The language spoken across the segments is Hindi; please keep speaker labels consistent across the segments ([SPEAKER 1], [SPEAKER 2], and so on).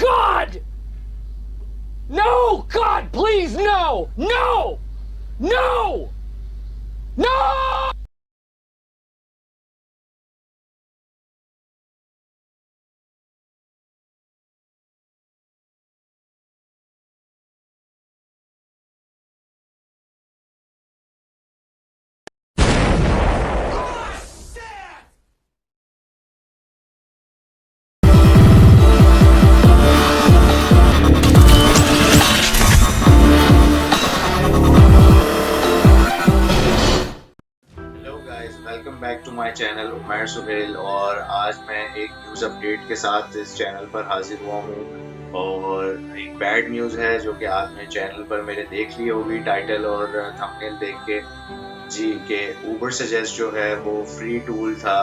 [SPEAKER 1] God! No! God, please, no! No! No! No!
[SPEAKER 2] Hello guys, welcome back to my channel Umar Suhail. और आज मैं एक न्यूज़ अपडेट के साथ इस चैनल पर हाजिर हुआ हूँ। और एक बैड न्यूज़ है जो कि आपने चैनल पर मेरे देख ली होगी टाइटल और थंबनेल देख के। जी के ऊबर सजेस्ट जो है वो फ्री टूल था,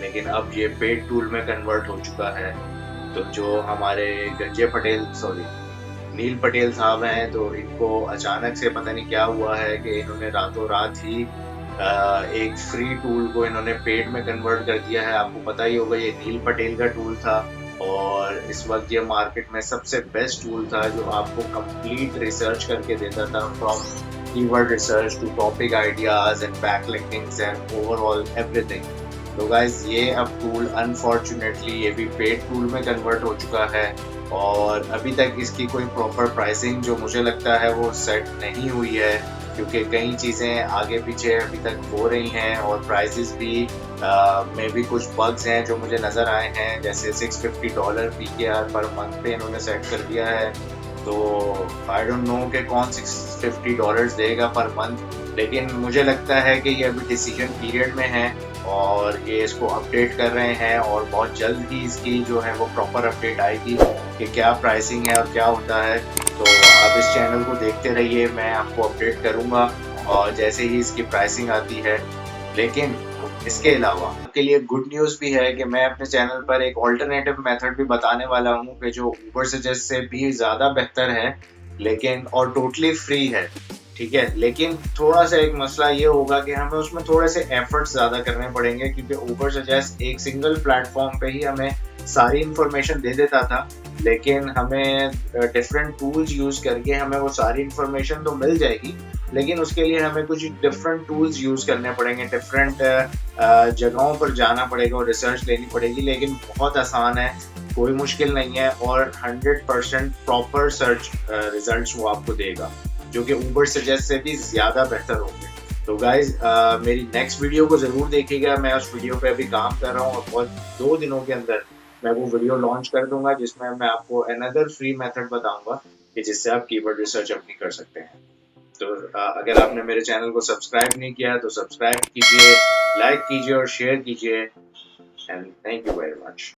[SPEAKER 2] लेकिन अब ये पेड टूल में कन्वर्ट हो चुका है। तो जो हमारे गंजे पटेल सॉरी नील पटेल साहब हैं, तो इनको अचानक से पता नहीं क्या हुआ है कि इन्होंने रातों रात ही एक फ्री टूल को इन्होंने पेड में कन्वर्ट कर दिया है। आपको पता ही होगा ये नील पटेल का टूल था और इस वक्त ये मार्केट में सबसे बेस्ट टूल था जो आपको कंप्लीट रिसर्च करके देता था, from keyword research to topic ideas and backlinkings and overall everything. तो गाइज ये अब टूल अनफॉर्चुनेटली ये भी पेड टूल में कन्वर्ट हो चुका है और अभी तक इसकी कोई प्रॉपर प्राइसिंग जो मुझे लगता है वो सेट नहीं हुई है, क्योंकि कई चीज़ें आगे पीछे अभी तक हो रही हैं और प्राइसेस भी में भी कुछ बग्स हैं जो मुझे नज़र आए हैं। जैसे $650 PKR पर मंथ पे इन्होंने सेट कर दिया है। तो आई डोंट नो कि कौन $650 देगा पर मंथ, लेकिन मुझे लगता है कि ये अभी डिसीजन पीरियड में है और ये इसको अपडेट कर रहे हैं और बहुत जल्द ही इसकी जो है वो प्रॉपर अपडेट आएगी कि क्या प्राइसिंग है और क्या होता है। तो आप इस चैनल को देखते रहिए, मैं आपको अपडेट करूंगा और जैसे ही इसकी प्राइसिंग आती है। लेकिन इसके अलावा आपके लिए गुड न्यूज़ भी है कि मैं अपने चैनल पर एक ऑल्टरनेटिव मेथड भी बताने वाला हूँ कि जो ऊबर सजेस्ट से भी ज़्यादा बेहतर है, लेकिन और टोटली फ्री है। ठीक है, लेकिन थोड़ा सा एक मसला ये होगा कि हमें उसमें थोड़े से एफर्ट्स ज़्यादा करने पड़ेंगे, क्योंकि ऊबर सजेस्ट एक सिंगल प्लेटफॉर्म पे ही हमें सारी इंफॉर्मेशन दे देता था, लेकिन हमें डिफरेंट टूल्स यूज़ करके हमें वो सारी इंफॉर्मेशन तो मिल जाएगी, लेकिन उसके लिए हमें कुछ डिफरेंट टूल्स यूज़ करने पड़ेंगे, डिफरेंट जगहों पर जाना पड़ेगा और रिसर्च लेनी पड़ेगी। लेकिन बहुत आसान है, कोई मुश्किल नहीं है और 100% प्रॉपर सर्च रिजल्ट्स वो आपको देगा, जो कि ऊबर सजेस्ट से भी ज़्यादा बेहतर होंगे। तो गाइज मेरी नेक्स्ट वीडियो को ज़रूर देखिएगा। मैं उस वीडियो पे अभी काम कर रहा हूँ और बहुत 2 दिनों के अंदर मैं वो वीडियो लॉन्च कर दूंगा, जिसमें मैं आपको अनदर फ्री मेथड बताऊंगा कि जिससे आप कीवर्ड रिसर्च अपनी कर सकते हैं। तो अगर आपने मेरे चैनल को सब्सक्राइब नहीं किया तो सब्सक्राइब कीजिए, लाइक कीजिए और शेयर कीजिए। And thank you very much.